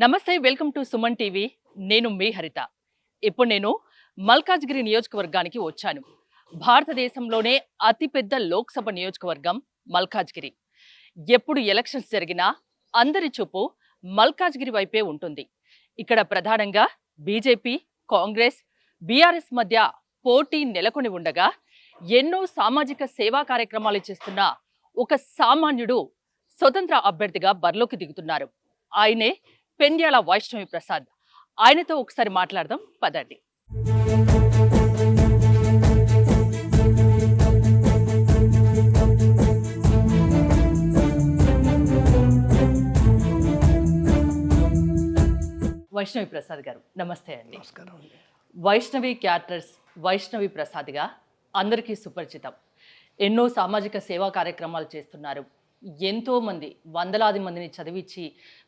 నమస్తే, welcome to Suman TV. నేను మీ హరిత. ఇప్పుడు నేను మల్కాజ్గిరి నియోజకవర్గానికి వచ్చాను. భారతదేశంలోనే అతిపెద్ద లోక్సభ నియోజకవర్గం మల్కాజ్గిరి. ఎప్పుడు ఎలక్షన్స్ జరిగినా అందరి చూపు మల్కాజ్గిరి వైపే ఉంటుంది. ఇక్కడ ప్రధానంగా బీజేపీ, కాంగ్రెస్, బీఆర్ఎస్ మధ్య పోటీ నెలకొని ఉండగా ఎన్నో సామాజిక సేవా కార్యక్రమాలు చేస్తున్న ఒక సామాన్యుడు స్వతంత్ర అభ్యర్థిగా బరిలోకి దిగుతున్నారు. ఆయనే పెండ్యాల వైష్ణవి ప్రసాద్. ఆయనతో ఒకసారి మాట్లాడదాం పదండి. వైష్ణవి ప్రసాద్ గారు నమస్తే అండి. నమస్కారం. వైష్ణవి క్యాటర్స్ వైష్ణవి ప్రసాద్గా అందరికీ సుపరిచితం. ఎన్నో సామాజిక సేవా కార్యక్రమాలు చేస్తున్నారు. ఎంతో మంది వందలాది మందిని చదివించి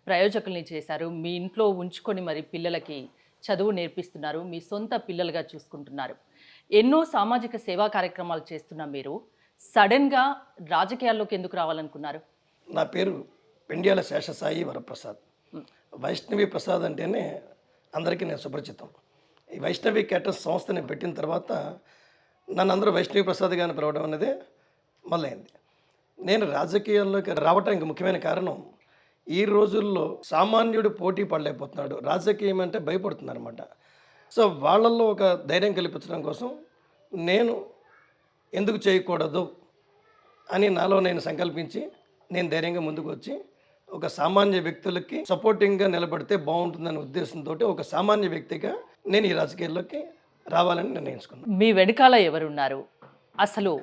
ప్రయోజకుల్ని చేశారు. మీ ఇంట్లో ఉంచుకొని మరి పిల్లలకి చదువు నేర్పిస్తున్నారు. మీ సొంత పిల్లలుగా చూసుకుంటున్నారు. ఎన్నో సామాజిక సేవా కార్యక్రమాలు చేస్తున్న మీరు సడన్గా రాజకీయాల్లోకి ఎందుకు రావాలనుకున్నారు? నా పేరు పెండ్యాల శేషసాయి వరప్రసాద్. వైష్ణవి ప్రసాద్ అంటేనే అందరికీ నేను సుపరిచితం. ఈ వైష్ణవి క్యాటర్స్ సంస్థని పెట్టిన తర్వాత నన్ను అందరూ వైష్ణవి ప్రసాద్ గారిని పిలవడం అనేది మొదలైంది. నేను రాజకీయాల్లోకి రావడానికి ముఖ్యమైన కారణం, ఈ రోజుల్లో సామాన్యుడు పోటీ పడలేకపోతున్నాడు. రాజకీయం అంటే భయపడుతున్నారు అనమాట. సో వాళ్ళల్లో ఒక ధైర్యం కల్పించడం కోసం నేను ఎందుకు చేయకూడదు అని నాలో నేను సంకల్పించి నేను ధైర్యంగా ముందుకు వచ్చి ఒక సామాన్య వ్యక్తులకి సపోర్టింగ్గా నిలబడితే బాగుంటుందనే ఉద్దేశంతో ఒక సామాన్య వ్యక్తిగా నేను ఈ రాజకీయాల్లోకి రావాలని నిర్ణయించుకున్నాను. మీ వెనకాల ఎవరున్నారు? అసలు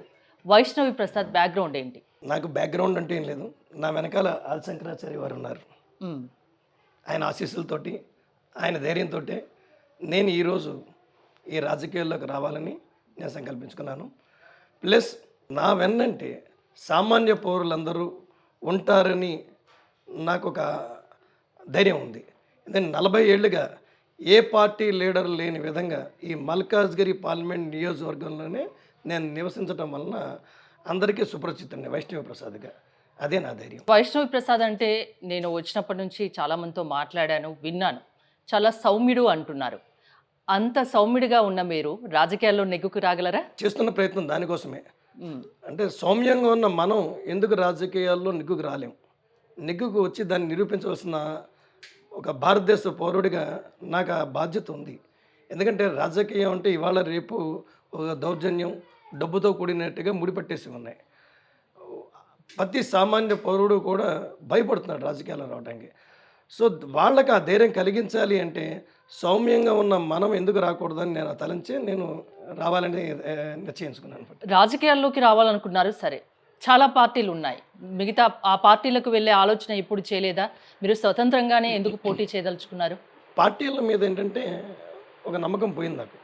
వైష్ణవి ప్రసాద్ బ్యాక్గ్రౌండ్ ఏంటి? నాకు బ్యాక్గ్రౌండ్ అంటే ఏం లేదు. నా వెనకాల ఆదిశంకరాచార్య వారు ఉన్నారు. ఆయన ఆశీస్సులతోటి, ఆయన ధైర్యంతో నేను ఈరోజు ఈ రాజకీయాల్లోకి రావాలని నేను సంకల్పించుకున్నాను. ప్లస్ నా వెన్నంటే సామాన్య పౌరులందరూ ఉంటారని నాకు ఒక ధైర్యం ఉంది. ఎందుకంటే 40 ఏళ్ళుగా ఏ పార్టీ లీడర్ లేని విధంగా ఈ మల్కాజ్గిరి పార్లమెంట్ నియోజకవర్గంలోనే నేను నివసించడం వలన అందరికీ సుపరిచితండి వైష్ణవి ప్రసాద్గా. అదే నా ధైర్యం. వైష్ణవి ప్రసాద్ అంటే నేను వచ్చినప్పటి నుంచి చాలామందితో మాట్లాడాను, విన్నాను. చాలా సౌమ్యుడు అంటున్నారు. అంత సౌమ్యుడిగా ఉన్న మీరు రాజకీయాల్లో నెగ్గుకు రాగలరా? చేస్తున్న ప్రయత్నం దానికోసమే. అంటే సౌమ్యంగా ఉన్న మనం ఎందుకు రాజకీయాల్లో నెగ్గుకు రాలేం? నెగ్గుకు వచ్చి దాన్ని నిరూపించవలసిన ఒక భారతదేశ పౌరుడిగా నాకు ఆ బాధ్యత ఉంది. ఎందుకంటే రాజకీయం అంటే ఇవాళ రేపు ఒక దౌర్జన్యం, డబ్బుతో కూడినట్టుగా ముడిపట్టేసి ఉన్నాయి. ప్రతి సామాన్య పౌరుడు కూడా భయపడుతున్నాడు రాజకీయాల్లో రావడానికి. సో వాళ్ళకి ఆ ధైర్యం కలిగించాలి అంటే సౌమ్యంగా ఉన్న మనం ఎందుకు రాకూడదని నేను తలంచి నేను రావాలని నిశ్చయించుకున్నాను. రాజకీయాల్లోకి రావాలనుకున్నారు, సరే. చాలా పార్టీలు ఉన్నాయి. మిగతా ఆ పార్టీలకు వెళ్ళే ఆలోచన ఇప్పుడు చేయలేదా? మీరు స్వతంత్రంగానే ఎందుకు పోటీ చేయదలుచుకున్నారు? పార్టీల మీద ఏంటంటే ఒక నమ్మకం పోయింది నాకు.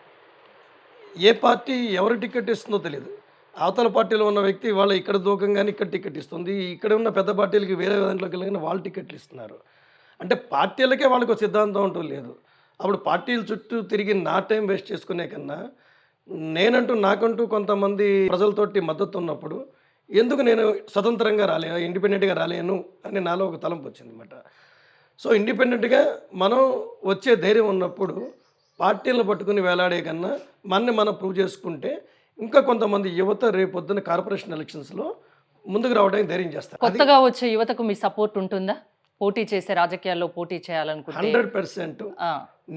ఏ పార్టీ ఎవరు టికెట్ ఇస్తుందో తెలియదు. అవతల పార్టీలో ఉన్న వ్యక్తి వాళ్ళ ఇక్కడ దూకంగానే ఇక్కడ టికెట్ ఇస్తుంది. ఇక్కడ ఉన్న పెద్ద పార్టీలకి వేరే దాంట్లోకి వెళ్ళగానే వాళ్ళు టికెట్లు ఇస్తున్నారు. అంటే పార్టీలకే వాళ్ళకు సిద్ధాంతం అంటూ లేదు. అప్పుడు పార్టీల చుట్టూ తిరిగి నా టైం వేస్ట్ చేసుకునే కన్నా నాకంటూ కొంతమంది ప్రజలతోటి మద్దతు ఉన్నప్పుడు ఎందుకు నేను స్వతంత్రంగా ఇండిపెండెంట్గా రాలేను అని నాలో ఒక తలంపు వచ్చింది అనమాట. సో ఇండిపెండెంట్గా మనం వచ్చే ధైర్యం ఉన్నప్పుడు పార్టీలను పట్టుకుని వేలాడే కన్నా మనం ప్రూవ్ చేసుకుంటే ఇంకా కొంతమంది యువత రేపొద్దున కార్పొరేషన్ ఎలక్షన్స్లో ముందుకు రావడానికి ధైర్యం చేస్తారు. కొత్తగా వచ్చే యువతకు మీ సపోర్ట్ ఉంటుందా? పోటీ చేసే రాజకీయాల్లో పోటీ చేయాలనుకుంటే 100%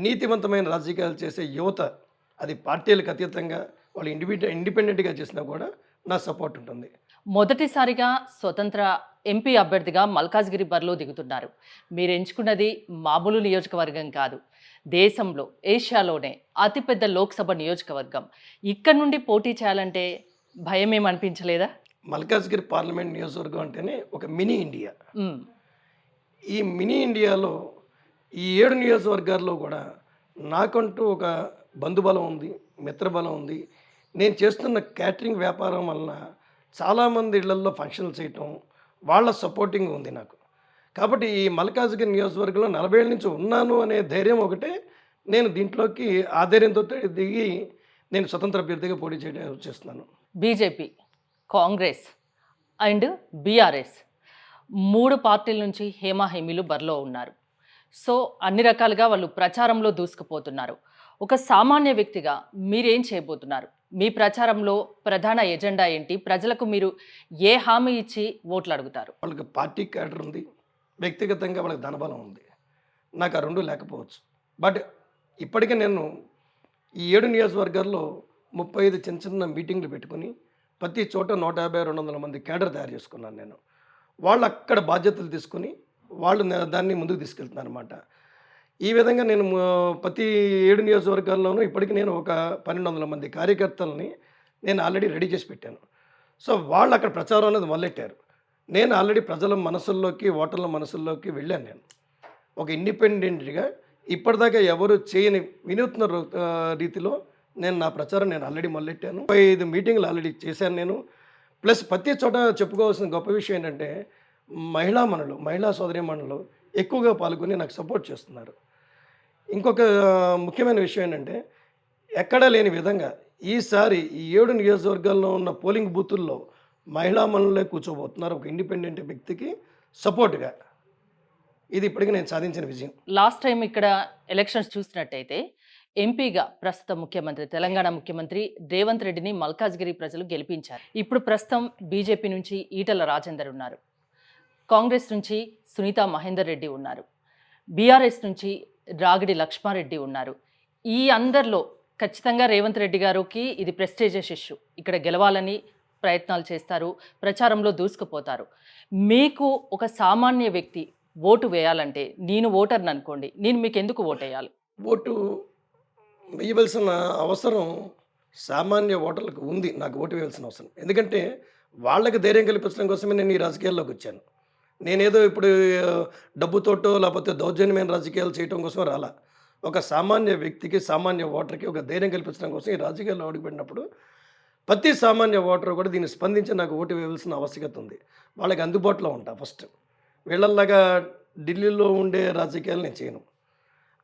నీతివంతమైన రాజకీయాలు చేసే యువత, అది పార్టీలకు అతీతంగా వాళ్ళు ఇండిపెండెంట్గా చేసినా కూడా నా సపోర్ట్ ఉంటుంది. మొదటిసారిగా స్వతంత్ర ఎంపీ అభ్యర్థిగా మల్కాజ్గిరి బరిలో దిగుతున్నారు. మీరు ఎంచుకున్నది మామూలు నియోజకవర్గం కాదు, దేశంలో ఏషియాలోనే అతిపెద్ద లోక్సభ నియోజకవర్గం. ఇక్కడ నుండి పోటీ చేయాలంటే భయం ఏమనిపించలేదా? మల్కాజ్గిరి పార్లమెంట్ నియోజకవర్గం అంటేనే ఒక మినీ ఇండియా. ఈ మినీ ఇండియాలో ఈ 7 నియోజకవర్గాల్లో కూడా నాకంటూ ఒక బంధుబలం ఉంది, మిత్రబలం ఉంది. నేను చేస్తున్న క్యాటరింగ్ వ్యాపారం వలన చాలామంది ఇళ్లల్లో ఫంక్షన్లు చేయటం, వాళ్ళ సపోర్టింగ్ ఉంది నాకు. కాబట్టి ఈ మల్కాజ్గిరి నియోజకవర్గంలో 40 ఏళ్ళ నుంచి ఉన్నాను అనే ధైర్యం ఒకటే. నేను దీంట్లోకి ఆ ధైర్యంతో దిగి నేను స్వతంత్ర అభ్యర్థిగా పోటీ చేయడం చేస్తున్నాను. బీజేపీ, కాంగ్రెస్ అండ్ బీఆర్ఎస్ 3 పార్టీల నుంచి హేమాహేమీలు బరిలో ఉన్నారు. సో అన్ని రకాలుగా వాళ్ళు ప్రచారంలో దూసుకుపోతున్నారు. ఒక సామాన్య వ్యక్తిగా మీరేం చేయబోతున్నారు? మీ ప్రచారంలో ప్రధాన ఎజెండా ఏంటి? ప్రజలకు మీరు ఏ హామీ ఇచ్చి ఓట్లు అడుగుతారు? వాళ్ళకి పార్టీ క్యాడర్ ఉంది, వ్యక్తిగతంగా వాళ్ళకి ధనబలం ఉంది. నాకు ఆ 2 లేకపోవచ్చు. బట్ ఇప్పటికే నేను ఈ 7 నియోజకవర్గాల్లో 35 చిన్న చిన్న మీటింగ్లు పెట్టుకొని ప్రతి చోట 150, 200 మంది క్యాడర్ తయారు చేసుకున్నాను నేను. వాళ్ళు అక్కడ బాధ్యతలు తీసుకొని వాళ్ళు దాన్ని ముందుకు తీసుకెళ్తున్నారన్నమాట. ఈ విధంగా నేను ప్రతి 7 నియోజకవర్గాల్లోనూ ఇప్పటికి నేను ఒక 1200 మంది కార్యకర్తలని నేను ఆల్రెడీ రెడీ చేసి పెట్టాను. సో వాళ్ళు అక్కడ ప్రచారం అనేది మొదలెట్టారు. నేను ఆల్రెడీ ప్రజల మనసుల్లోకి, ఓటర్ల మనసుల్లోకి వెళ్ళాను నేను. ఒక ఇండిపెండెంట్‌గా ఇప్పటిదాకా ఎవరు చేయని వినూత్న రీతిలో నేను నా ప్రచారం నేను ఆల్రెడీ మొదలెట్టాను. 35 మీటింగ్లు ఆల్రెడీ చేశాను నేను. ప్లస్ ప్రతి చోట చెప్పుకోవాల్సిన గొప్ప విషయం ఏంటంటే మహిళా సోదరీమణులు ఎక్కువగా పాల్గొని నాకు సపోర్ట్ చేస్తున్నారు. ఇంకొక ముఖ్యమైన విషయం ఏంటంటే ఎక్కడా లేని విధంగా ఈసారి ఈ 7 నియోజకవర్గాల్లో ఉన్న పోలింగ్ బూతుల్లో మహిళా మనులే కూర్చోబోతున్నారు ఒక ఇండిపెండెంట్ వ్యక్తికి సపోర్ట్గా. ఇది ఇప్పటికీ నేను సాధించిన విజయం. లాస్ట్ టైం ఇక్కడ ఎలక్షన్స్ చూసినట్టయితే ఎంపీగా ప్రస్తుత ముఖ్యమంత్రి, తెలంగాణ ముఖ్యమంత్రి రేవంత్ రెడ్డిని మల్కాజ్గిరి ప్రజలు గెలిపించారు. ఇప్పుడు ప్రస్తుతం బీజేపీ నుంచి ఈటల రాజేందర్ ఉన్నారు, కాంగ్రెస్ నుంచి సునీతా మహేందర్ రెడ్డి ఉన్నారు, బీఆర్ఎస్ నుంచి రాగిడి లక్ష్మారెడ్డి ఉన్నారు. ఈ అందరిలో ఖచ్చితంగా రేవంత్ రెడ్డి గారికి ఇది ప్రెస్టీజియస్ ఇష్యూ. ఇక్కడ గెలవాలని ప్రయత్నాలు చేస్తారు, ప్రచారంలో దూసుకుపోతారు. మీకు ఒక సామాన్య వ్యక్తి ఓటు వేయాలంటే, నేను ఓటర్ని అనుకోండి, నేను మీకు ఎందుకు ఓటు వేయాలి? ఓటు వేయవలసిన అవసరం సామాన్య ఓటర్లకు ఉంది. నాకు ఓటు వేయాల్సిన అవసరం, ఎందుకంటే వాళ్ళకి ధైర్యం కల్పించడం కోసమే నేను ఈ రాజకీయాల్లోకి వచ్చాను. నేనేదో ఇప్పుడు డబ్బుతోటో లేకపోతే దౌర్జన్యమైన రాజకీయాలు చేయడం కోసం రాలా. ఒక సామాన్య వ్యక్తికి, సామాన్య ఓటర్కి ఒక ధైర్యం కల్పించడం కోసం ఈ రాజకీయాల్లో అడుగుపెట్టినప్పుడు ప్రతి సామాన్య ఓటర్ కూడా దీన్ని స్పందించి నాకు ఓటు వేయాల్సిన ఆవశ్యకత ఉంది. వాళ్ళకి అందుబాటులో ఉంటా. ఫస్ట్ వీళ్ళలాగా ఢిల్లీలో ఉండే రాజకీయాలు నేను చేయను.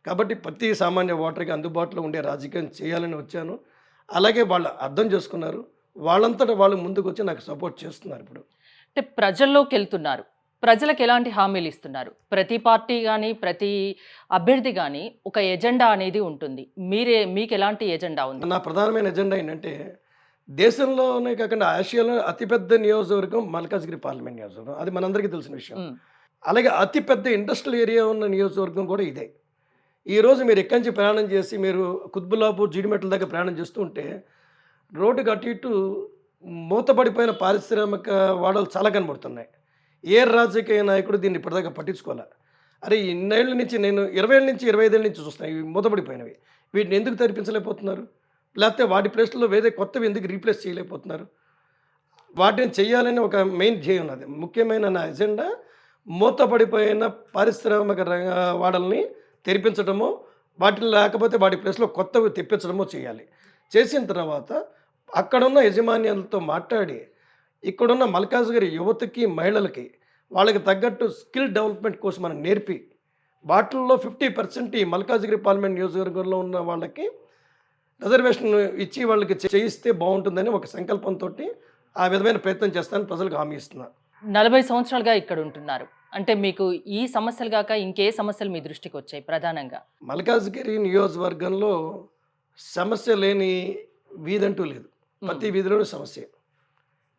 కాబట్టి ప్రతి సామాన్య ఓటర్కి అందుబాటులో ఉండే రాజకీయం చేయాలని వచ్చాను. అలాగే వాళ్ళు అర్థం చేసుకున్నారు. వాళ్ళంతటా వాళ్ళు ముందుకు వచ్చి నాకు సపోర్ట్ చేస్తున్నారు. ఇప్పుడు అంటే ప్రజల్లోకి వెళ్తున్నారు, ప్రజలకు ఎలాంటి హామీలు ఇస్తున్నారు? ప్రతి పార్టీ కానీ ప్రతి అభ్యర్థి కానీ ఒక ఎజెండా అనేది ఉంటుంది. మీకు ఎలాంటి ఎజెండా ఉంది? నా ప్రధానమైన ఎజెండా ఏంటంటే దేశంలోనే కాకుండా ఆసియాలో అతిపెద్ద నియోజకవర్గం మల్కాజ్గిరి పార్లమెంట్ నియోజకవర్గం. అది మనందరికీ తెలిసిన విషయం. అలాగే అతిపెద్ద ఇండస్ట్రియల్ ఏరియా ఉన్న నియోజకవర్గం కూడా ఇదే. ఈరోజు మీరు ఎక్కడి నుంచి ప్రయాణం చేసి మీరు కుత్బుల్లాపూర్, జీడిమెట్ల దగ్గర ప్రయాణం చేస్తూ ఉంటే రోడ్డుకి అటు ఇటు మూతపడిపోయిన పారిశ్రామిక వాడలు చాలా కనబడుతున్నాయి. ఏ రాజకీయ నాయకుడు దీన్ని ఇప్పటిదాకా పట్టించుకోవాలి. అరే ఇన్నేళ్ళ నుంచి నేను 20 ఏళ్ళ నుంచి 25 ఏళ్ళ నుంచి చూస్తున్నాను ఇవి మూతపడిపోయినవి. వీటిని ఎందుకు తెరిపించలేకపోతున్నారు? లేకపోతే వాటి ప్లేస్లో వేరే కొత్తవి ఎందుకు రీప్లేస్ చేయలేకపోతున్నారు? వాటిని చేయాలని ఒక మెయిన్ ధ్యేయం ఉన్నది. ముఖ్యమైన నా ఎజెండా మూతపడిపోయిన పారిశ్రామిక వాడల్ని తెరిపించడమో, వాటిని లేకపోతే వాటి ప్లేస్లో కొత్తవి తెప్పించడమో చేయాలి. చేసిన తర్వాత అక్కడున్న యజమాన్యాలతో మాట్లాడి ఇక్కడున్న మల్కాజ్గిరి యువతకి, మహిళలకి వాళ్ళకి తగ్గట్టు స్కిల్ డెవలప్మెంట్ కోసం మనం నేర్పి వాటిల్లో 50% ఈ మల్కాజ్గిరి పార్లమెంట్ నియోజకవర్గంలో ఉన్న వాళ్ళకి రిజర్వేషన్ ఇచ్చి వాళ్ళకి చేయిస్తే బాగుంటుందని ఒక సంకల్పంతో ఆ విధమైన ప్రయత్నం చేస్తానని ప్రజలకు హామీ ఇస్తున్నారు. 40 సంవత్సరాలుగా ఇక్కడ ఉంటున్నారు అంటే మీకు ఈ సమస్యలు కాక ఇంకే సమస్యలు మీ దృష్టికి వచ్చాయి ప్రధానంగా? మల్కాజ్గిరి నియోజకవర్గంలో సమస్య లేని వీధంటూ లేదు. ప్రతి వీధిలోనూ సమస్య.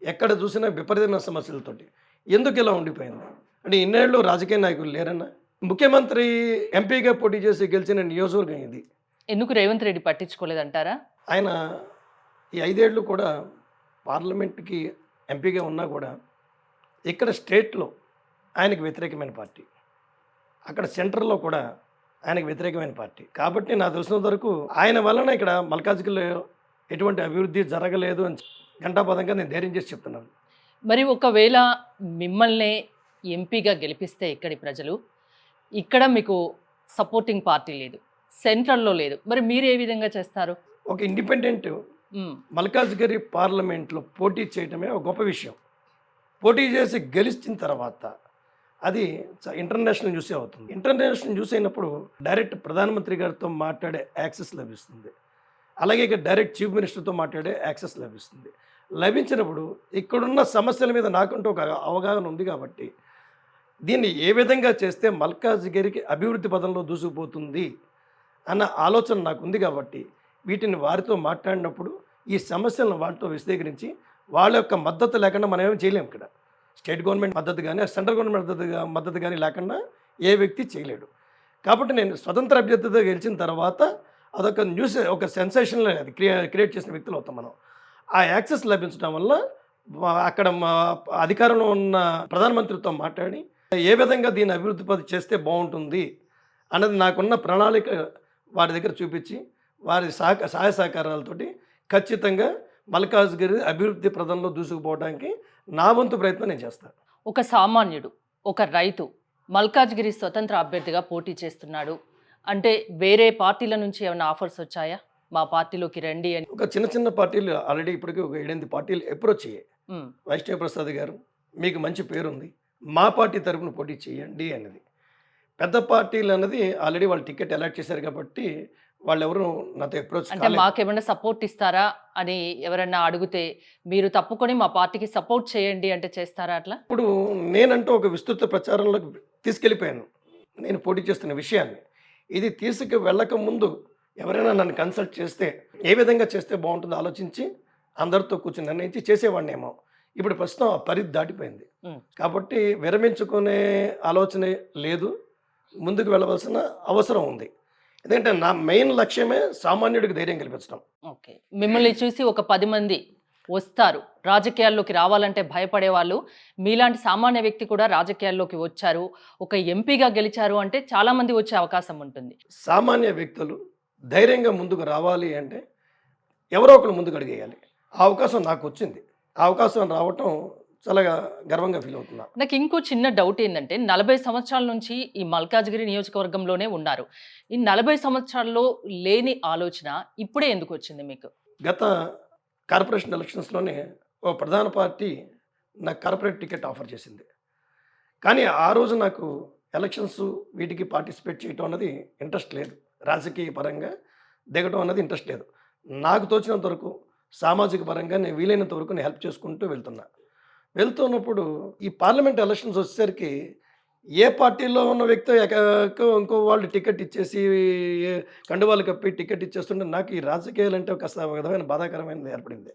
ఎక్కడ చూసినా విపరీతమైన సమస్యలతోటి. ఎందుకు ఇలా ఉండిపోయింది అంటే ఇన్నేళ్ళు రాజకీయ నాయకులు లేరన్నా? ముఖ్యమంత్రి ఎంపీగా పోటీ చేసి గెలిచిన నియోజకవర్గం ఇది. ఎందుకు రేవంత్ రెడ్డి పట్టించుకోలేదంటారా? ఆయన ఈ 5 ఏళ్ళు కూడా పార్లమెంట్కి ఎంపీగా ఉన్నా కూడా ఇక్కడ స్టేట్లో ఆయనకు వ్యతిరేకమైన పార్టీ, అక్కడ సెంట్రల్లో కూడా ఆయనకు వ్యతిరేకమైన పార్టీ. కాబట్టి నాకు తెలిసినంత వరకు ఆయన వలన ఇక్కడ మల్కాజ్గిరిలో ఎటువంటి అభివృద్ధి జరగలేదు అని ఘంటాపథంగా నేను ధైర్యం చేసి చెప్తున్నాను. మరి ఒకవేళ మిమ్మల్ని ఎంపీగా గెలిపిస్తే ఇక్కడి ప్రజలు, ఇక్కడ మీకు సపోర్టింగ్ పార్టీ లేదు, సెంట్రల్లో లేదు, మరి మీరు ఏ విధంగా చేస్తారు? ఒక ఇండిపెండెంట్ మల్కాజ్గిరి పార్లమెంట్లో పోటీ చేయడమే ఒక గొప్ప విషయం. పోటీ చేసి గెలిచిన తర్వాత అది ఇంటర్నేషనల్ న్యూసే అవుతుంది. ఇంటర్నేషనల్ న్యూస్ అయినప్పుడు డైరెక్ట్ ప్రధానమంత్రి గారితో మాట్లాడే యాక్సెస్ లభిస్తుంది. అలాగే ఇక డైరెక్ట్ చీఫ్ మినిస్టర్తో మాట్లాడే యాక్సెస్ లభిస్తుంది. లభించినప్పుడు ఇక్కడున్న సమస్యల మీద నాకంటూ ఒక అవగాహన ఉంది కాబట్టి దీన్ని ఏ విధంగా చేస్తే మల్కాజ్గిరికి అభివృద్ధి పదంలో దూసుకుపోతుంది అన్న ఆలోచన నాకు ఉంది కాబట్టి వీటిని వారితో మాట్లాడినప్పుడు ఈ సమస్యలను వాటితో విశదీకరించి వాళ్ళ యొక్క మద్దతు లేకుండా మనం ఏమీ చేయలేము. ఇక్కడ స్టేట్ గవర్నమెంట్ మద్దతు కానీ సెంట్రల్ గవర్నమెంట్ మద్దతు కానీ లేకుండా ఏ వ్యక్తి చేయలేడు. కాబట్టి నేను స్వతంత్ర అభ్యర్థితో గెలిచిన తర్వాత అదొక న్యూస్, ఒక సెన్సేషన్ అది క్రియేట్ చేసిన వ్యక్తులు అవుతాం మనం. ఆ యాక్సెస్ లభించడం వల్ల అక్కడ మా అధికారంలో ఉన్న ప్రధానమంత్రితో మాట్లాడి ఏ విధంగా దీన్ని అభివృద్ధి చేస్తే బాగుంటుంది అన్నది నాకున్న ప్రణాళిక వారి దగ్గర చూపించి వారి సహాయ సహకారాలతోటి ఖచ్చితంగా మల్కాజ్గిరి అభివృద్ధి ప్రదంలో దూసుకుపోవడానికి నా వంతు ప్రయత్నం నేను చేస్తాను. ఒక సామాన్యుడు, ఒక రైతు మల్కాజ్గిరి స్వతంత్ర అభ్యర్థిగా పోటీ చేస్తున్నాడు అంటే వేరే పార్టీల నుంచి ఏమైనా ఆఫర్స్ వచ్చాయా మా పార్టీలోకి రండి అని? ఒక చిన్న చిన్న పార్టీలు ఆల్రెడీ ఇప్పటికీ ఒక 7-8 పార్టీలు అప్రోచ్ అయ్యాయి. వైష్ణవ్ ప్రసాద్ గారు, మీకు మంచి పేరుంది, మా పార్టీ తరఫున పోటీ చేయండి అనేది. పెద్ద పార్టీలు అన్నది ఆల్రెడీ వాళ్ళు టికెట్ అలాట్ చేశారు కాబట్టి వాళ్ళు ఎవరు నాతో అప్రోచ్ అంటే మాకేమైనా సపోర్ట్ ఇస్తారా అని ఎవరన్నా అడిగితే మీరు తప్పుకొని మా పార్టీకి సపోర్ట్ చేయండి అంటే చేస్తారా అట్లా? ఇప్పుడు నేనంటూ ఒక విస్తృత ప్రచారంలోకి తీసుకెళ్ళిపోయాను నేను పోటీ చేస్తున్న విషయాన్ని. ఇది తీసుకు వెళ్ళక ముందు ఎవరైనా నన్ను కన్సల్ట్ చేస్తే ఏ విధంగా చేస్తే బాగుంటుందో ఆలోచించి అందరితో కూర్చొని నిర్ణయించి చేసేవాడినేమో. ఇప్పుడు ప్రస్తుతం ఆ పరిధి దాటిపోయింది కాబట్టి విరమించుకునే ఆలోచనే లేదు, ముందుకు వెళ్ళవలసిన అవసరం ఉంది. ఎందుకంటే నా మెయిన్ లక్ష్యమే సామాన్యుడికి ధైర్యం కల్పించడం. ఓకే, మిమ్మల్ని చూసి ఒక 10 మంది వస్తారు రాజకీయాల్లోకి రావాలంటే భయపడే వాళ్ళు, మీలాంటి సామాన్య వ్యక్తి కూడా రాజకీయాల్లోకి వచ్చారు, ఒక ఎంపీగా గెలిచారు అంటే చాలా మంది వచ్చే అవకాశం ఉంటుంది. సామాన్య వ్యక్తులు ధైర్యంగా ముందుకు రావాలి అంటే ఎవరో ఒకరు ముందుకు అడిగేయాలి. ఆ అవకాశం నాకు వచ్చింది. ఆ అవకాశం రావటం చాలా గర్వంగా ఫీల్ అవుతున్నా. నాకు ఇంకో చిన్న డౌట్ ఏంటంటే 40 సంవత్సరాల నుంచి ఈ మల్కాజ్గిరి నియోజకవర్గంలోనే ఉన్నారు. ఈ 40 సంవత్సరాల్లో లేని ఆలోచన ఇప్పుడే ఎందుకు వచ్చింది మీకు? గత కార్పొరేషన్ ఎలక్షన్స్లోనే ఓ ప్రధాన పార్టీ నాకు కార్పొరేట్ టికెట్ ఆఫర్ చేసింది. కానీ ఆ రోజు నాకు ఎలక్షన్స్ వీటికి పార్టిసిపేట్ చేయటం అన్నది ఇంట్రెస్ట్ లేదు. రాజకీయ పరంగా దిగటం అన్నది ఇంట్రెస్ట్ లేదు. నాకు తోచినంత వరకు సామాజిక పరంగా నేను వీలైనంత వరకు నేను హెల్ప్ చేసుకుంటూ వెళ్తున్నప్పుడు ఈ పార్లమెంట్ ఎలక్షన్స్ వచ్చేసరికి ఏ పార్టీలో ఉన్న వ్యక్తి ఇంకో వాళ్ళు టికెట్ ఇచ్చేసి కండువాలు కప్పి టికెట్ ఇచ్చేస్తుంటే నాకు ఈ రాజకీయాలు అంటే ఒక విధమైన బాధాకరమైనది ఏర్పడింది.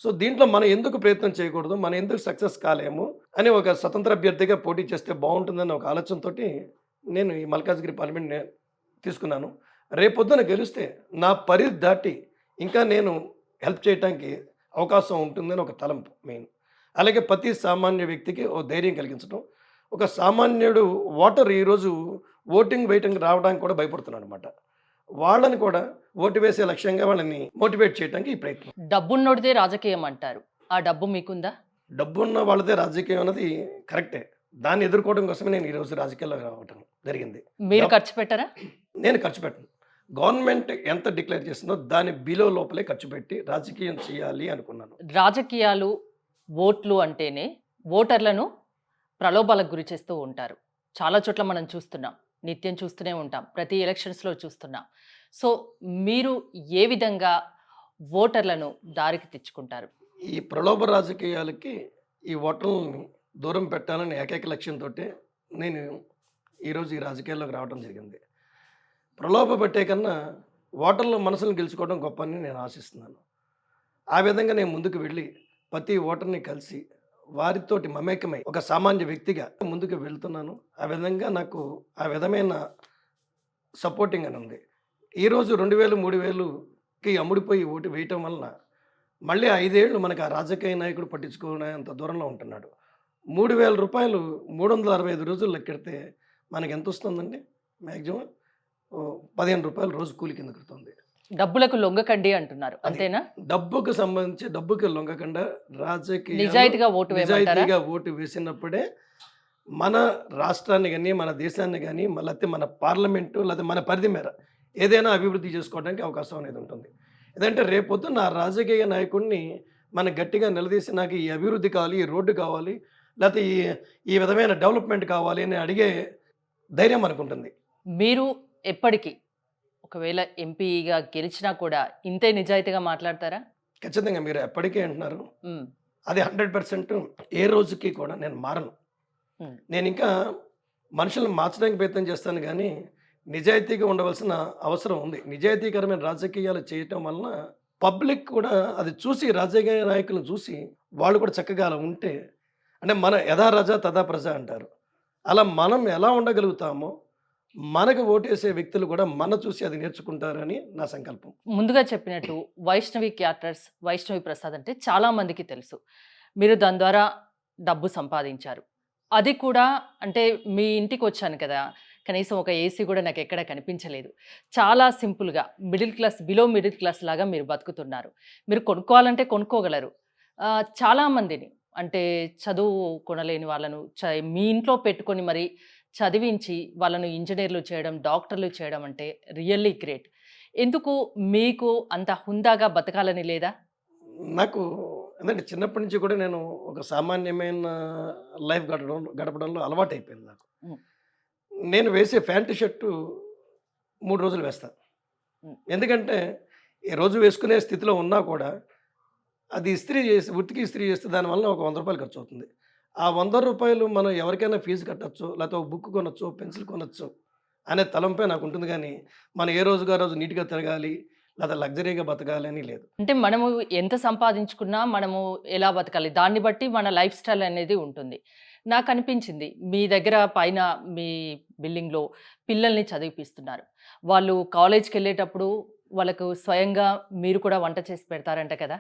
సో దీంట్లో మనం ఎందుకు ప్రయత్నం చేయకూడదు, మనం ఎందుకు సక్సెస్ కాలేము అని ఒక స్వతంత్ర అభ్యర్థిగా పోటీ చేస్తే బాగుంటుందని ఒక ఆలోచనతో నేను ఈ మల్కాజ్గిరి పార్లమెంట్ తీసుకున్నాను. రేపొద్దున గెలిస్తే నా పరిధి దాటి ఇంకా నేను హెల్ప్ చేయడానికి అవకాశం ఉంటుందని ఒక తలంపు మెయిన్. అలాగే ప్రతి సామాన్య వ్యక్తికి ఓ ధైర్యం కలిగించడం. ఒక సామాన్యుడు ఓటర్ ఈరోజు ఓటింగ్ వేయటం రావడానికి కూడా భయపడుతున్నాడు అనమాట. వాళ్ళని కూడా ఓటు వేసే లక్ష్యంగా వాళ్ళని మోటివేట్ చేయడానికి ఈ ప్రయత్నం. డబ్బున్నోడిదే రాజకీయం అంటారు, ఆ డబ్బు మీకుందా? డబ్బున్న వాళ్ళదే రాజకీయం అన్నది కరెక్టే. దాన్ని ఎదుర్కోవడం కోసమే నేను ఈరోజు రాజకీయాల్లో రావటం జరిగింది. మీరు ఖర్చు పెట్టారా? నేను ఖర్చు పెట్టను. గవర్నమెంట్ ఎంత డిక్లేర్ చేస్తుందో దాని బిలో లోపలే ఖర్చు పెట్టి రాజకీయం చేయాలి అనుకున్నాను. రాజకీయాలు, ఓట్లు అంటేనే ఓటర్లను ప్రలోభాలకు గురి చేస్తూ ఉంటారు. చాలా చోట్ల మనం చూస్తున్నాం, నిత్యం చూస్తూనే ఉంటాం, ప్రతి ఎలక్షన్స్లో చూస్తున్నాం. సో మీరు ఏ విధంగా ఓటర్లను దారికి తెచ్చుకుంటారు? ఈ ప్రలోభ రాజకీయాలకి ఈ ఓటర్లని దూరం పెట్టాలని ఏకైక లక్ష్యంతో నేను ఈరోజు ఈ రాజకీయాల్లోకి రావడం జరిగింది. ప్రలోభ పెట్టే కన్నా ఓటర్ల మనసులను గెలుచుకోవడం గొప్ప అని నేను ఆశిస్తున్నాను. ఆ విధంగా నేను ముందుకు వెళ్ళి ప్రతి ఓటర్ని కలిసి వారితోటి మమేకమై ఒక సామాన్య వ్యక్తిగా ముందుకు వెళ్తున్నాను. ఆ విధంగా నాకు ఆ విధమైన సపోర్టింగ్ అని ఉంది. ఈరోజు 2000, 3000కి అమ్ముడిపోయి ఓటు వేయటం వలన మళ్ళీ 5 ఏళ్ళు మనకు ఆ రాజకీయ నాయకుడు పట్టించుకునేంత దూరంలో ఉంటున్నాడు. 3000 రూపాయలు 365 రోజులు లెక్కెడితే మనకి ఎంత వస్తుందండి? మ్యాక్సిమం 15 రూపాయలు రోజు కూలి కింద కడుతుంది. డబ్బులకు లొంగకండి అంటున్నారు, అంతేనా? డబ్బుకు సంబంధించి డబ్బుకి లొంగకుండా నిజాయితీగా నిజాయితీగా ఓటు వేసినప్పుడే మన రాష్ట్రాన్ని కానీ మన దేశాన్ని కానీ లేకపోతే మన పార్లమెంటు లేకపోతే మన పరిధి మేర ఏదైనా అభివృద్ధి చేసుకోవడానికి అవకాశం అనేది ఉంటుంది. ఎందుకంటే రేపొద్దు నా రాజకీయ నాయకుడిని మన గట్టిగా నిలదీసి నాకు ఈ అభివృద్ధి కావాలి, ఈ రోడ్డు కావాలి, లేకపోతే ఈ విధమైన డెవలప్మెంట్ కావాలి అని అడిగే ధైర్యం అనుకుంటుంది. మీరు ఎప్పటికీ ఒకవేళ ఎంపీగా గెలిచినా కూడా ఇంతే నిజాయితీగా మాట్లాడతారా? ఖచ్చితంగా మీరు ఎప్పటికీ అంటున్నారు. అది 100% ఏ రోజుకి కూడా నేను మారను. ఉమ్. నేను ఇంకా మనుషులను మార్చడానికి ప్రయత్నం చేస్తాను కానీ నిజాయితీగా ఉండవలసిన అవసరం ఉంది. నిజాయితీకరమైన రాజకీయాలు చేయటం వలన పబ్లిక్ కూడా అది చూసి రాజకీయ నాయకులను చూసి వాళ్ళు కూడా చక్కగా అలా ఉంటే అంటే మన యథా రజ తథా ప్రజ అంటారు. అలా మనం ఎలా ఉండగలుగుతామో మనకు ఓటేసే వ్యక్తులు కూడా మన చూసి అది నేర్చుకుంటారని నా సంకల్పం. ముందుగా చెప్పినట్టు వైష్ణవి క్యాటర్స్, వైష్ణవి ప్రసాద్ అంటే చాలా మందికి తెలుసు. మీరు దాని ద్వారా డబ్బు సంపాదించారు. అది కూడా అంటే మీ ఇంటికి వచ్చాను కదా, కనీసం ఒక ఏసీ కూడా నాకు ఎక్కడ కనిపించలేదు. చాలా సింపుల్గా middle class, below middle class లాగా మీరు బతుకుతున్నారు. మీరు కొనుక్కోవాలంటే కొనుక్కోగలరు. చాలామందిని అంటే చదువు కొనలేని వాళ్ళను మీ ఇంట్లో పెట్టుకొని మరి చదివించి వాళ్ళను ఇంజనీర్లు చేయడం, డాక్టర్లు చేయడం అంటే రియల్లీ గ్రేట్. ఎందుకు మీకు అంత హుందాగా బతకాలని లేదా? నాకు ఎందుకంటే చిన్నప్పటి నుంచి కూడా నేను ఒక సామాన్యమైన లైఫ్ గడపడంలో అలవాటైపోయింది నాకు. ఉమ్. నేను వేసే ప్యాంటు షర్టు 3 రోజులు వేస్తాను. ఉమ్. ఎందుకంటే ఈ రోజు వేసుకునే స్థితిలో ఉన్నా కూడా అది ఇస్త్రీ చేసి ఉతికి ఇస్త్రీ చేస్తే దానివల్ల ఒక ₹100 ఖర్చు అవుతుంది. ఆ ₹100 మనం ఎవరికైనా ఫీజు కట్టొచ్చు, లేకపోతే ఒక బుక్ కొనొచ్చు, పెన్సిల్ కొనొచ్చు అనే తలంపే నాకు ఉంటుంది కానీ మనం ఏ రోజుగా రోజు నీట్గా తిరగాలి లేదా లగ్జరీగా బతకాలి అని లేదు. అంటే మనము ఎంత సంపాదించుకున్నా మనము ఎలా బతకాలి దాన్ని బట్టి మన లైఫ్ స్టైల్ అనేది ఉంటుంది. నాకు అనిపించింది మీ దగ్గర పైన మీ బిల్డింగ్‌లో పిల్లల్ని చదివిపిస్తున్నారు. వాళ్ళు కాలేజ్‌కి వెళ్ళేటప్పుడు వాళ్ళకు స్వయంగా మీరు కూడా వంట చేసి పెడతారంట కదా!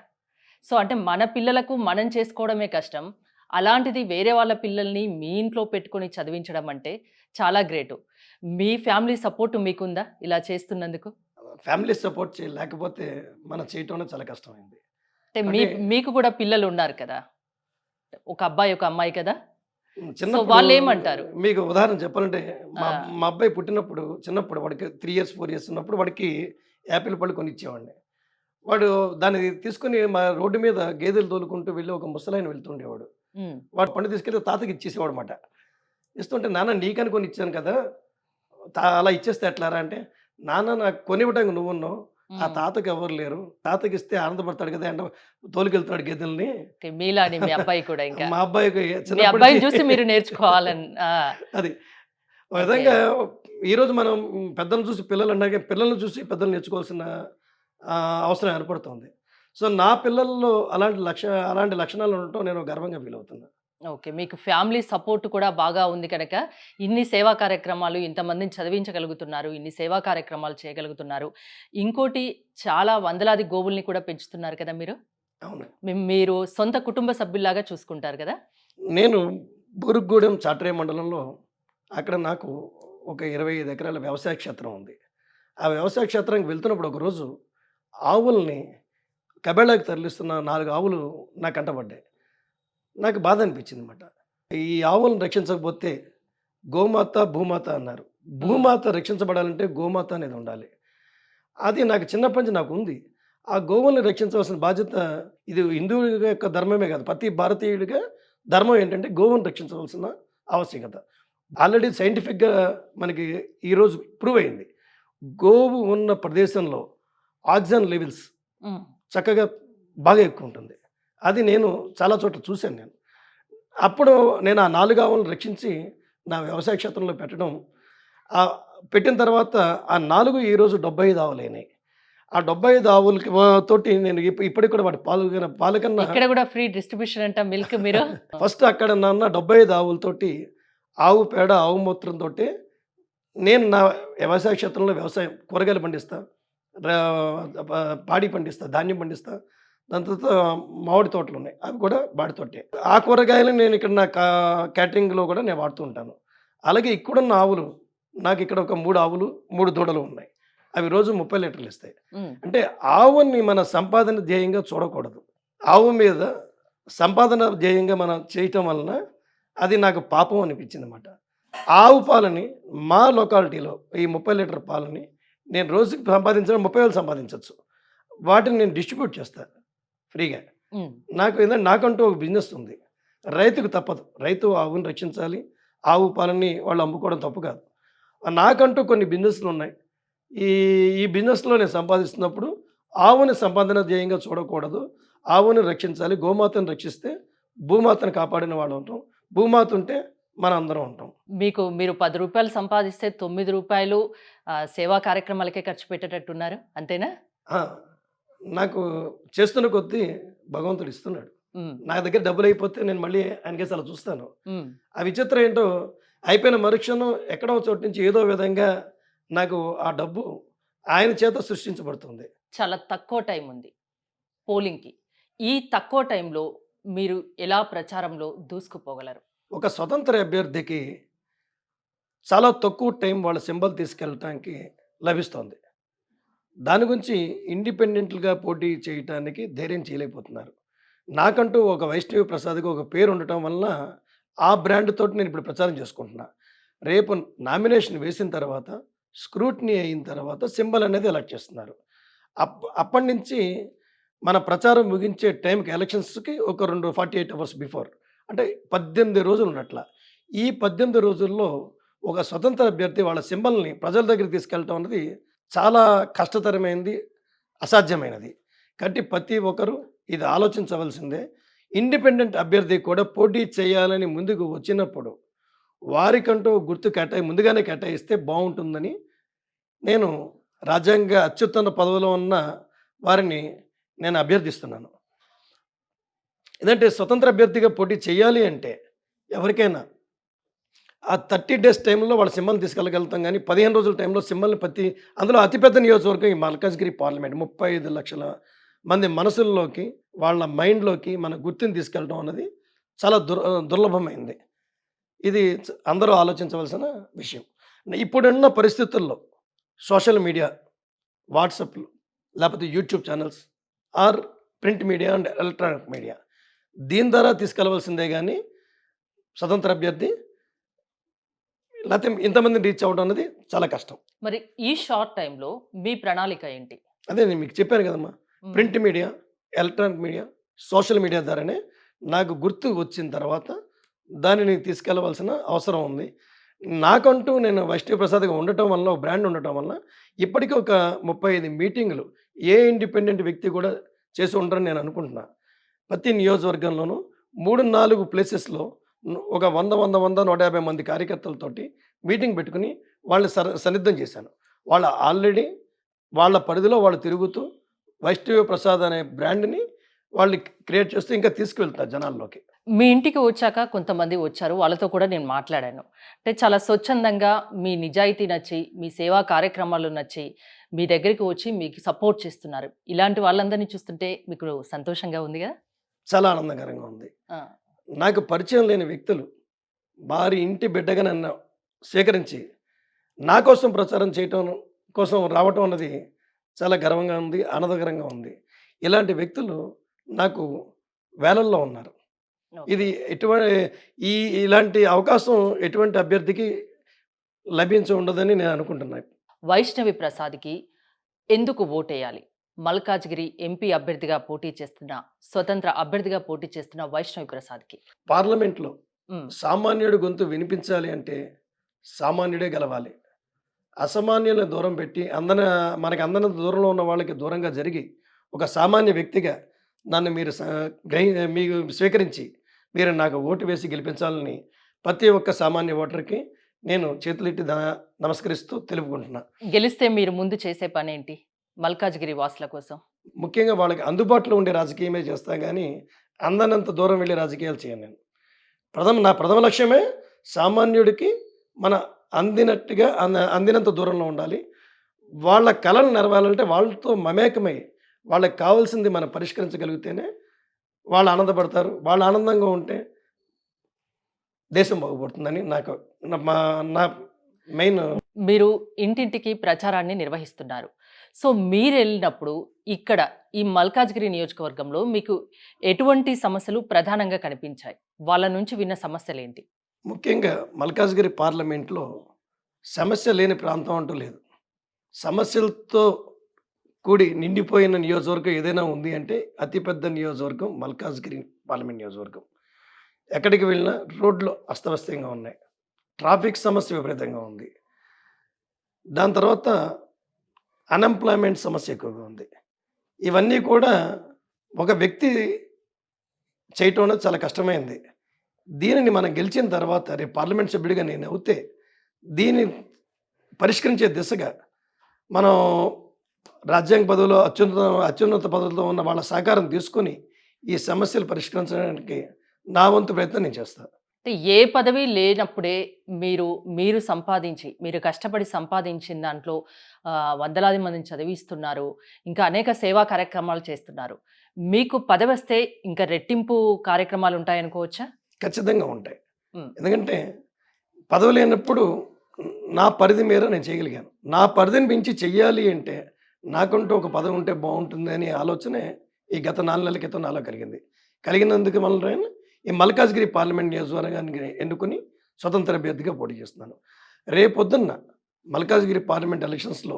సో, అంటే మన పిల్లలకు మనం చేసుకోవడమే కష్టం. అలాంటిది వేరే వాళ్ళ పిల్లల్ని మీ ఇంట్లో పెట్టుకొని చదివించడం అంటే చాలా గ్రేటు. మీ ఫ్యామిలీ సపోర్ట్ మీకుందా ఇలా చేస్తున్నందుకు? ఫ్యామిలీ సపోర్ట్ లేకపోతే మనం చేయటం చాలా కష్టమైంది. అంటే అంటే మీకు కూడా పిల్లలు ఉన్నారు కదా! ఒక అబ్బాయి, ఒక అమ్మాయి కదా! సో, చిన్నప్పుడు వాళ్ళేమంటారు? మీకు ఉదాహరణ చెప్పాలంటే మా ఆ! మా అబ్బాయి చిన్నప్పుడు వాడికి 3 ఇయర్స్ 4 ఇయర్స్ ఉన్నప్పుడు వాడికి యాపిల్ పళ్ళు కొనిచ్చేవాడిని. వాడు దాన్ని తీసుకొని మా రోడ్డు మీద గేదెలు తోలుకుంటూ వెళ్ళి ఒక ముసలాయన వెళ్తుండేవాడు. హ్మ్. వాడు పండు తీసుకెళ్ళి తాతకి ఇచ్చేసేవాడనమాట. ఇస్తుంటే నాన్న నీకని కొనిచ్చాను కదా! అలా ఇచ్చేస్తే ఎట్లారా అంటే, నాన్న నాకు కొనివ్వడానికి నువ్వున్నావు. ఆ హ్మ్. తాతకి ఎవరు లేరు. తాతకిస్తే ఆనందపడతాడు కదా! అంటే తోలుకెళ్తాడు గేదెల్ని. ఓకే. మీలానే మీ అబ్బాయి కూడా ఇంకా. మా అబ్బాయికి మీ చిన్నప్పటి అబ్బాయిని నుంచి చూసి మీరు నేర్చుకోవాలని. ఆ! అది. ఒక ఓకే. విధంగా ఈరోజు మనం పెద్దలను చూసి పిల్లలన్నాక పిల్లల్ని చూసి పెద్దలు నేర్చుకోవాల్సిన అవసరం ఏర్పడుతుంది. సో, నా పిల్లల్లో అలాంటి లక్షణాలు ఉండటం నేను గర్వంగా ఫీల్ అవుతున్నా. ఓకే. మీకు ఫ్యామిలీ సపోర్ట్ కూడా బాగా ఉంది కనుక ఇన్ని సేవా కార్యక్రమాలు, ఇంతమందిని చదివించగలుగుతున్నారు. ఇన్ని సేవా కార్యక్రమాలు చేయగలుగుతున్నారు. ఇంకోటి చాలా వందలాది గోవుల్ని కూడా పెంచుతున్నారు కదా మీరు? అవును. మీరు సొంత కుటుంబ సభ్యుల్లాగా చూసుకుంటారు కదా? నేను బూరుగుగూడెం చాటరేయ మండలంలో అక్కడ నాకు ఒక 25 ఎకరాల వ్యవసాయ క్షేత్రం ఉంది. ఆ వ్యవసాయ క్షేత్రానికి వెళ్తున్నప్పుడు ఒకరోజు ఆవుల్ని కబేళాకి తరలిస్తున్న 4 ఆవులు నా కంటపడ్డాయి. నాకు బాధ అనిపించిందన్నమాట. ఈ ఆవులను రక్షించకపోతే గోమాత, భూమాత అన్నారు. హ్మ్. భూమాత రక్షించబడాలంటే గోమాత అనేది ఉండాలి. అది నాకు చిన్నప్పటి నుంచి నాకుంది. ఆ గోవుల్ని రక్షించవలసిన బాధ్యత ఇది హిందువుల యొక్క ధర్మమే కాదు. ప్రతి భారతీయుడిగా ధర్మం ఏంటంటే గోవును రక్షించవలసిన ఆవశ్యకత. ఆల్రెడీ సైంటిఫిక్‌గా మనకి ఈరోజు ప్రూవ్ అయింది. గోవు ఉన్న ప్రదేశంలో ఆక్సిజన్ లెవెల్స్ హ్మ్. చక్కగా బాగా ఎక్కువ ఉంటుంది. అది నేను చాలా చోట్ల చూశాను నేను. అప్పుడు నేను ఆ 4 ఆవులను రక్షించి నా వ్యవసాయ క్షేత్రంలో పెట్టడం పెట్టిన తర్వాత ఆ 4 ఈరోజు 75 ఆవులైనాయి. ఆ 75 ఆవులకి తోటి నేను ఇప్పటికి కూడా వాటి పాల కన్నా ఇక్కడ కూడా ఫ్రీ డిస్ట్రిబ్యూషన్ అంట మిల్క్ మీరు. ఫస్ట్ అక్కడ నాన్న 75 ఆవులతోటి ఆవు పేడ, ఆవు మూత్రంతోటి నేను నా వ్యవసాయ క్షేత్రంలో కూరగాయలు పండిస్తా. పాడి పండిస్తా, ధాన్యం పండిస్తా. దాని తర్వాత మామిడి తోటలున్నాయి. అవి కూడా వాడి తోటే. ఆ కూరగాయలు నేను ఇక్కడ నా క్యాటరింగ్‌లో కూడా నేను వాడుతూ ఉంటాను. అలాగే ఇక్కడున్న ఆవులు నాకు ఇక్కడ ఒక 3 ఆవులు, 3 దూడలు ఉన్నాయి. అవి రోజు 30 లీటర్లు ఇస్తాయి. హ్మ్. అంటే ఆవుని మన సంపాదన ధ్యేయంగా చూడకూడదు. ఆవు మీద సంపాదన ధ్యేయంగా మనం చేయటం వలన అది నాకు పాపం అనిపించిందన్నమాట. ఆవు పాలని మా లొకాలిటీలో ఈ 30 లీటర్ పాలని నేను రోజుకి సంపాదించడం 30,000 సంపాదించొచ్చు. వాటిని నేను డిస్ట్రిబ్యూట్ చేస్తాను ఫ్రీగా. హ్మ్. నాకంటూ ఒక బిజినెస్ ఉంది. రైతుకు తప్పదు. రైతు ఆవుని రక్షించాలి. ఆవు పాలని వాళ్ళు అమ్ముకోవడం తప్పు కాదు. నాకంటూ కొన్ని బిజినెస్‌లు ఉన్నాయి. ఈ ఈ బిజినెస్‌లో నేను సంపాదిస్తున్నప్పుడు ఆవుని సంపాదన ధ్యేయంగా చూడకూడదు. ఆవుని రక్షించాలి. గోమాతను రక్షిస్తే భూమాతను కాపాడిన వాళ్ళం ఉంటాం. భూమాత ఉంటే మన అందరం ఉంటాం. మీరు రూ. 10 సంపాదిస్తే రూ. 9 సేవా కార్యక్రమాలకే ఖర్చు పెట్టేటట్టున్నారు. అంతేనా? ఆ! నాకు చేస్తున్న కొద్దీ భగవంతుడు ఇస్తున్నాడు. హ్మ్. నా దగ్గర డబ్బులయిపోతే నేను మళ్ళీ ఆయనకేసి అలా చూస్తాను. హ్మ్. ఆ విచిత్రం ఏంటో అయిపోయిన మరుక్షణం ఎక్కడో చోటు నుంచి ఏదో విధంగా నాకు ఆ డబ్బు ఆయన చేత సృష్టించబడుతుంది. చాలా తక్కువ టైం ఉంది పోలింగ్‌కి. ఈ తక్కువ టైంలో మీరు ఎలా ప్రచారంలో దూసుకుపోగలరు? ఒక స్వతంత్ర అభ్యర్థికి చాలా తక్కువ టైం వాళ్ళ సింబల్ తీసుకెళ్ళటానికి లభిస్తోంది. దాని గురించి ఇండిపెండెంట్‌గా పోటీ చేయటానికి ధైర్యం చేయలేకపోతున్నారు. నాకంటూ ఒక వైష్ణవి ప్రసాద్‌కి ఒక పేరు ఉండటం వలన ఆ బ్రాండ్ తోటి నేను ఇప్పుడు ప్రచారం చేసుకుంటున్నా. రేపు నామినేషన్ వేసిన తర్వాత స్క్రూటినీ అయిన తర్వాత సింబల్ అనేది ఎలక్ట్ చేస్తున్నారు. అప్పటినుంచి మన ప్రచారం ముగించే టైంకి ఎలక్షన్స్‌కి ఒక 48 అవర్స్ బిఫోర్ అంటే 18 రోజులు ఉన్నట్ల. ఈ 18 రోజుల్లో ఒక స్వతంత్ర అభ్యర్థి వాళ్ళ సింబల్‌ని ప్రజల దగ్గరికి తీసుకెళ్ళటం అన్నది చాలా కష్టతరమైనది, అసాధ్యమైనది. కాబట్టి ప్రతి ఒక్కరు ఇది ఆలోచించవలసిందే. ఇండిపెండెంట్ అభ్యర్థి కూడా పోటీ చేయాలని ముందుకు వచ్చినప్పుడు వారికంటూ గుర్తు ముందుగానే కేటాయిస్తే బావుంటుందని నేను రాజ్యాంగ అత్యున్నత పదవిలో ఉన్న వారిని నేను అభ్యర్థిస్తున్నాను. ఎందుకంటే స్వతంత్ర అభ్యర్థిగా పోటీ చేయాలి అంటే ఎవరికైనా ఆ 30 డేస్ టైంలో వాళ్ళ సింబల్‌ని తీసుకెళ్ళగలుగుతాం గానీ, 15 రోజుల టైంలో సింబల్‌ని అందులో అతిపెద్ద నియోజకవర్గం ఈ మల్కాజ్గిరి పార్లమెంట్. 35,00,000 మంది మనసుల్లోకి, వాళ్ళ మైండ్‌లోకి మన గుర్తుని తీసుకెళ్ళడం అన్నది చాలా దుర్లభమైంది. ఇది అందరూ ఆలోచించవలసిన విషయం. ఇప్పుడున్న పరిస్థితుల్లో సోషల్ మీడియా, వాట్సాప్‌లు లేకపోతే YouTube channels or print media and electronic media దీని ద్వారా తీసుకెళ్ళవలసిందే గానీ, స్వతంత్ర అభ్యర్థి లేతే ఇంతమందిని రీచ్ అవ్వడం అనేది చాలా కష్టం. మరి ఈ షార్ట్ టైంలో మీ ప్రణాళిక ఏంటి? అదే నేను మీకు చెప్పాను కదమ్మా! హ్మ్. Print media, electronic media, social media ద్వారానే నాకు గుర్తు వచ్చిన తర్వాత దానిని తీసుకెళ్ళవలసిన అవసరం ఉంది. నాకంటూ నేను వైష్ణవి ప్రసాద్‌గా ఉండటం వల్ల, ఒక బ్రాండ్ ఉండటం వల్ల ఇప్పటికి ఒక 35 మీటింగులు ఏ ఇండిపెండెంట్ వ్యక్తి కూడా చేసి ఉండరని నేను అనుకుంటున్నా. ప్రతి నియోజకవర్గంలోనూ 3, 4 ప్లేసెస్‌లో ఒక 150 మంది కార్యకర్తలతోటి మీటింగ్ పెట్టుకొని వాళ్ళని సన్నిద్ధం చేశాను. వాళ్ళు ఆల్రెడీ వాళ్ళ పరిధిలో వాళ్ళు తిరుగుతూ వైష్ణవి ప్రసాద్ అనే బ్రాండ్‌ని వాళ్ళు క్రియేట్ చేస్తూ ఇంకా తీసుకువెళ్తున్నారు జనాల్లోకి. మీ ఇంటికి వచ్చాక కొంతమంది వచ్చారు. వాళ్ళతో కూడా నేను మాట్లాడాను. అంటే చాలా స్వచ్ఛందంగా మీ నిజాయితీ నచ్చి, మీ సేవా కార్యక్రమాలు నచ్చి, మీ దగ్గరికి వచ్చి మీకు సపోర్ట్ చేస్తున్నారు. ఇలాంటి వాళ్ళందరిని చూస్తుంటే మీకు సంతోషంగా ఉంది గదా! చాలా ఆనందకరంగా ఉంది. ఆ! నాకు పరిచయం లేని వ్యక్తులు వారి ఇంటి బిడ్డగా నన్ను స్వీకరించి నా కోసం ప్రచారం చేయటం కోసం రావటం అన్నది చాలా గర్వంగా ఉంది, ఆనందకరంగా ఉంది. ఇలాంటి వ్యక్తులు నాకు వేలల్లో ఉన్నారు. ఓకే. ఇది ఇలాంటి అవకాశం ఎటువంటి అభ్యర్థికి లభించి ఉండదని నేను అనుకుంటున్నాను. వైష్ణవి ప్రసాద్‌కి ఎందుకు ఓటేయాలి? మల్కాజ్గిరి ఎంపీ అభ్యర్థిగా పోటీ చేస్తున్న, స్వతంత్ర అభ్యర్థిగా పోటీ చేస్తున్న వైష్ణవి ప్రసాద్‌కి. పార్లమెంట్‌లో హ్మ్. సామాన్యుడి గొంతు వినిపించాలి అంటే సామాన్యుడే గెలవాలి. అసామాన్యులను దూరం పెట్టి మనకి అందనంత దూరంలో ఉన్న వాళ్ళకి దూరంగా జరిగి ఒక సామాన్య వ్యక్తిగా నన్ను మీరు మీకు స్వీకరించి మీరు నాకు ఓటు వేసి గెలిపించాలని ప్రతి ఒక్క సామాన్య ఓటర్‌కి నేను చేతులెత్తి నమస్కరిస్తూ తెలుపుకుంటున్నా. గెలిస్తే మీరు ముందు చేసే పనేంటి? మల్కాజ్గిరి వాసుల కోసం. ముఖ్యంగా వాళ్ళకి అందుబాటులో ఉండే రాజకీయమే చేస్తా గానీ, అందనంత దూరం వెళ్ళే రాజకీయాలు చేయను నేను. నా ప్రథమ లక్ష్యమే సామాన్యుడికి మన అందినంత దూరంలో ఉండాలి. వాళ్ళ కలలు నెరవేరాలంటే వాళ్ళతో మమేకమై, వాళ్ళకి కావాల్సింది మనం పరిష్కరించగలిగితేనే వాళ్ళు ఆనందపడతారు. వాళ్ళు ఆనందంగా ఉంటే దేశం బాగుపడుతుందని నా మెయిన్. మీరు ఇంటింటికి ప్రచారాన్ని నిర్వహిస్తున్నారు. సో, మీరెళ్ళినప్పుడు ఇక్కడ ఈ మల్కాజ్గిరి నియోజకవర్గంలో మీకు ఎటువంటి సమస్యలు ప్రధానంగా కనిపించాయి? వాళ్ళ నుంచి విన్న సమస్యలేంటి? ముఖ్యంగా మల్కాజ్గిరి పార్లమెంట్‌లో సమస్య లేని ప్రాంతం అంటూ లేదు. సమస్యలతో కూడి నిండిపోయిన నియోజకవర్గం ఏదైనా ఉంది అంటే అతిపెద్ద నియోజకవర్గం మల్కాజ్గిరి పార్లమెంట్ నియోజకవర్గం. ఎక్కడికి వెళ్ళినా రోడ్లు అస్తవ్యస్తంగా ఉన్నాయి. ట్రాఫిక్ సమస్య విపరీతంగా ఉంది. దాని తర్వాత అన్‌ఎంప్లాయ్‌మెంట్ సమస్య ఎక్కువగా ఉంది. ఇవన్నీ కూడా ఒక వ్యక్తి చేయటం అనేది చాలా కష్టమైంది. దీనిని మనం గెలిచిన తర్వాత రేపు పార్లమెంట్ సభ్యుడిగా నేను అవుతే దీన్ని పరిష్కరించే దిశగా మనం రాజ్యాంగ పదవిలో అత్యున్నత పదవులతో ఉన్న వాళ్ళ సహకారం తీసుకొని ఈ సమస్యలు పరిష్కరించడానికి నా వంతు ప్రయత్నం నేను చేస్తాను. అంటే ఏ పదవి లేనప్పుడే మీరు సంపాదించి, మీరు కష్టపడి సంపాదించిన దాంట్లో వందలాది మందిని చదివిస్తున్నారు. ఇంకా అనేక సేవా కార్యక్రమాలు చేస్తున్నారు. మీకు పదవొస్తే ఇంకా రెట్టింపు కార్యక్రమాలు ఉంటాయనుకోవచ్చా? ఖచ్చితంగా ఉంటాయి. హ్మ్. ఎందుకంటే పదవి లేనప్పుడు నా పరిధి మేర నేను చేయగలిగాను. నా పరిధిని మించి చెయ్యాలి అంటే నాకంటూ ఒక పదవి ఉంటే బాగుంటుంది అనే ఆలోచనే ఈ గత 4 నెలల క్రితం నాలో కలిగింది. కలిగినందుకు వలన ఈ మల్కాజ్గిరి పార్లమెంట్ నియోజకవర్గానికి ఎన్నుకొని స్వతంత్ర అభ్యర్థిగా పోటీ చేస్తున్నాను. రేపొద్దున్న మల్కాజ్గిరి పార్లమెంట్ ఎలక్షన్స్‌లో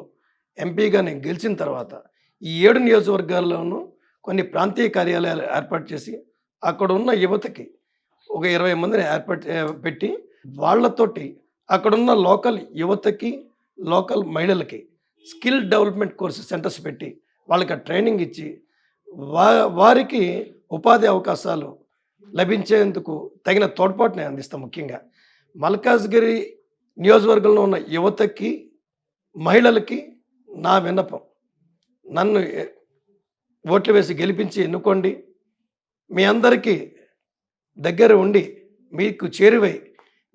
ఎంపీగా నేను గెలిచిన తర్వాత ఈ 7 నియోజకవర్గాల్లోనూ కొన్ని ప్రాంతీయ కార్యాలయాలు ఏర్పాటు చేసి అక్కడున్న యువతకి ఒక 20 మందిని పెట్టి వాళ్ళతోటి అక్కడున్న లోకల్ యువతకి, లోకల్ మహిళలకి స్కిల్ డెవలప్మెంట్ కోర్సెస్ సెంటర్స్ పెట్టి వాళ్ళకి ట్రైనింగ్ ఇచ్చి వారికి ఉపాధి అవకాశాలు లభించేందుకు తగిన తోడ్పాటుని అందిస్తాం. ముఖ్యంగా మల్కాజ్గిరి నియోజకవర్గంలో ఉన్న యువతకి, మహిళలకి నా విన్నపం, నన్ను ఓట్లు వేసి గెలిపించి ఎన్నుకోండి. మీ అందరికీ దగ్గర ఉండి మీకు చేరువై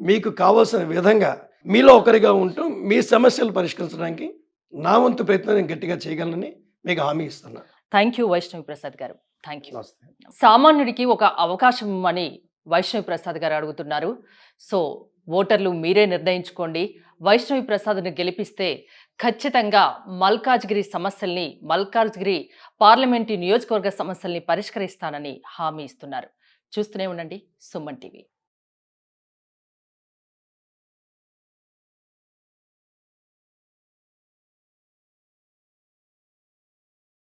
మీకు కావాల్సిన విధంగా మీలో ఒకరిగా ఉంటూ మీ సమస్యలు పరిష్కరించడానికి నా వంతు ప్రయత్నం నేను గట్టిగా చేయగలనని మీకు హామీ ఇస్తున్నాను. థ్యాంక్ యూ వైష్ణవి ప్రసాద్ గారు. Thank you. నమస్తే. సామాన్యుడికి ఒక అవకాశం ఇవ్వమని వైష్ణవి ప్రసాద్ గారు అడుగుతున్నారు. సో ఓటర్లు మీరే నిర్ణయించుకోండి. వైష్ణవి ప్రసాద్ని గెలిపిస్తే ఖచ్చితంగా మల్కాజ్గిరి పార్లమెంటు నియోజకవర్గ సమస్యల్ని పరిష్కరిస్తానని హామీ ఇస్తున్నారు. చూస్తూనే ఉండండి సుమన్ టీవీ.